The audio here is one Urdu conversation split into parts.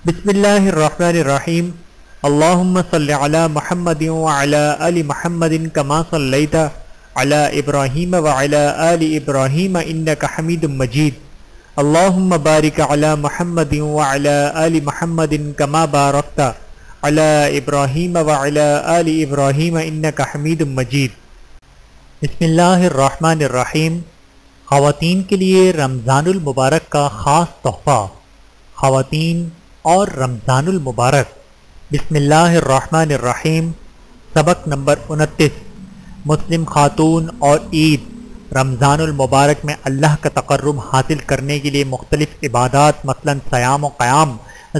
بسم اللہ الرحمن الرحیم اللہم صلی علی محمد وعلی آل محمد کما صلیت علی ابراہیم وعلی آل ابراہیم انک حمید مجید اللہم بارک علی محمد وعلی آل محمد کما بارکت علی ابراہیم وعلی آل ابراہیم انک حمید مجید۔ بسم اللہ الرحمن الرحیم۔ خواتین کے لیے رمضان المبارک کا خاص تحفہ۔ خواتین اور رمضان المبارک۔ بسم اللہ الرحمن الرحیم۔ سبق نمبر 29۔ مسلم خاتون اور عید رمضان المبارک میں اللہ کا تقرب حاصل کرنے کے لیے مختلف عبادات مثلا صیام و قیام،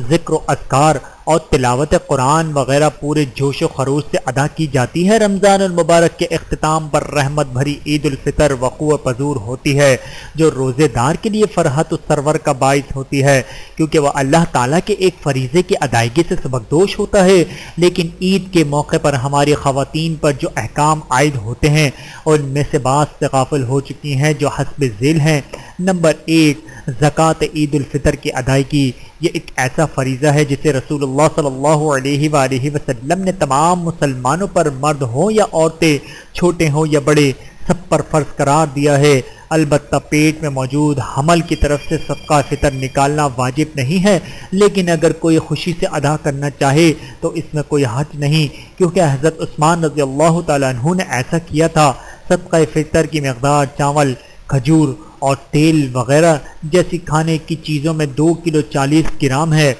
ذکر و اذکار اور تلاوت قرآن وغیرہ پورے جوش و خروش سے ادا کی جاتی ہے۔ رمضان المبارک کے اختتام پر رحمت بھری عید الفطر وقوع پذور ہوتی ہے، جو روزے دار کے لیے فرحت و سرور کا باعث ہوتی ہے، کیونکہ وہ اللہ تعالیٰ کے ایک فریضے کی ادائیگی سے سبکدوش ہوتا ہے۔ لیکن عید کے موقع پر ہماری خواتین پر جو احکام عائد ہوتے ہیں ان میں سے بعض سے غافل ہو چکی ہیں، جو حسب ذیل ہیں۔ نمبر 1، زکوٰۃ عید الفطر کی ادائیگی۔ یہ ایک ایسا فریضہ ہے جسے رسول اللہ صلی اللہ علیہ وآلہ وسلم نے تمام مسلمانوں پر، مرد ہوں یا عورتیں، چھوٹے ہوں یا بڑے، سب پر فرض قرار دیا ہے۔ البتہ پیٹ میں موجود حمل کی طرف سے صدقہ فطر نکالنا واجب نہیں ہے، لیکن اگر کوئی خوشی سے ادا کرنا چاہے تو اس میں کوئی حرج نہیں، کیونکہ حضرت عثمان رضی اللہ تعالیٰ عنہ نے ایسا کیا تھا۔ صدقہ فطر کی مقدار چاول، کھجور اور تیل وغیرہ جیسی کھانے کی چیزوں میں 2 کلو 40 گرام ہے۔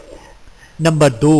نمبر 2،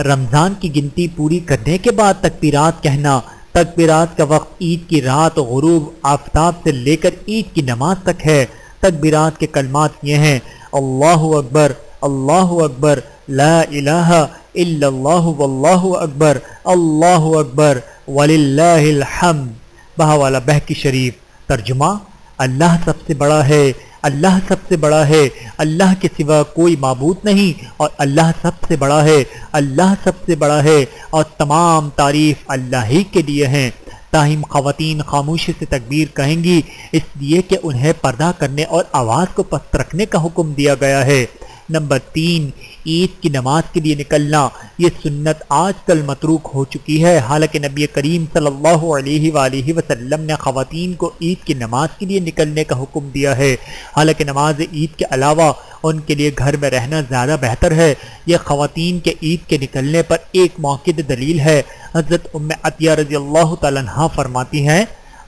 رمضان کی گنتی پوری کرنے کے بعد تکبیرات کہنا۔ تکبیرات کا وقت عید کی رات غروب آفتاب سے لے کر عید کی نماز تک ہے۔ تکبیرات کے کلمات یہ ہیں: اللہ اکبر، اللہ اکبر، لا الہ الا اللہ واللہ اکبر، اللہ اکبر وللہ الحمد۔ بہاوالہ بہکی شریف۔ ترجمہ: اللہ سب سے بڑا ہے، اللہ سب سے بڑا ہے، اللہ کے سوا کوئی معبود نہیں، اور اللہ سب سے بڑا ہے، اللہ سب سے بڑا ہے، اور تمام تعریف اللہ ہی کے لیے ہیں۔ تاہم خواتین خاموشی سے تکبیر کہیں گی، اس لیے کہ انہیں پردہ کرنے اور آواز کو پست رکھنے کا حکم دیا گیا ہے۔ نمبر 3، عید کی نماز کے لیے نکلنا۔ یہ سنت آج کل متروک ہو چکی ہے، حالانکہ نبی کریم صلی اللہ علیہ وآلہ وسلم نے خواتین کو عید کی نماز کے لیے نکلنے کا حکم دیا ہے۔ حالانکہ نماز عید کے علاوہ ان کے لیے گھر میں رہنا زیادہ بہتر ہے۔ یہ خواتین کے عید کے نکلنے پر ایک موقع دلیل ہے۔ حضرت ام عطیہ رضی اللہ تعالیٰ عنہا فرماتی ہیں،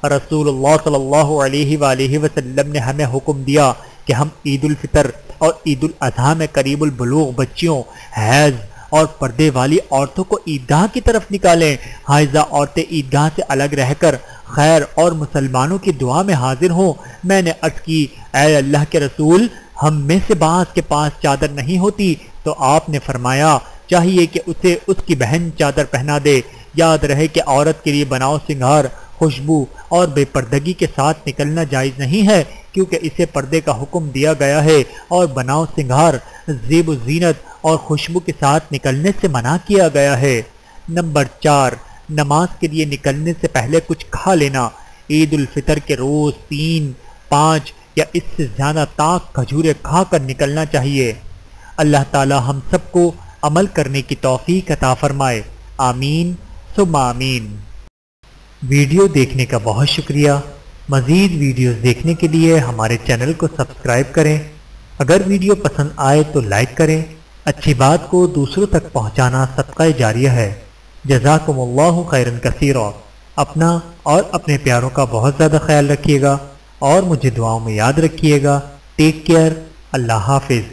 رسول اللہ صلی اللہ علیہ وآلہ وسلم نے ہمیں حکم دیا کہ ہم عید الفطر اور عید الاضحیٰ میں قریب البلوغ بچیوں، حیض اور پردے والی عورتوں کو عیدگاہ کی طرف نکالیں۔ حائضہ عورتیں عیدگاہ سے الگ رہ کر خیر اور مسلمانوں کی دعا میں حاضر ہوں۔ میں نے عرض کی، اے اللہ کے رسول، ہم میں سے بعض کے پاس چادر نہیں ہوتی، تو آپ نے فرمایا چاہیے کہ اسے اس کی بہن چادر پہنا دے۔ یاد رہے کہ عورت کے لیے بناؤ سنگھار، خوشبو اور بے پردگی کے ساتھ نکلنا جائز نہیں ہے، کیونکہ اسے پردے کا حکم دیا گیا ہے، اور بناؤ سنگھار، زیب و زینت اور خوشبو کے ساتھ نکلنے سے منع کیا گیا ہے۔ نمبر 4، نماز کے لیے نکلنے سے پہلے کچھ کھا لینا۔ عید الفطر کے روز 3، 5 یا اس سے زیادہ تاک کھجوریں کھا کر نکلنا چاہیے۔ اللہ تعالی ہم سب کو عمل کرنے کی توفیق عطا فرمائے، آمین ثم آمین۔ ویڈیو دیکھنے کا بہت شکریہ۔ مزید ویڈیوز دیکھنے کے لیے ہمارے چینل کو سبسکرائب کریں۔ اگر ویڈیو پسند آئے تو لائک کریں۔ اچھی بات کو دوسروں تک پہنچانا صدقہ جاریہ ہے۔ جزاکم اللہ خیرا کثیرا۔ اپنا اور اپنے پیاروں کا بہت زیادہ خیال رکھیے گا، اور مجھے دعاؤں میں یاد رکھیے گا۔ Take care. اللہ حافظ۔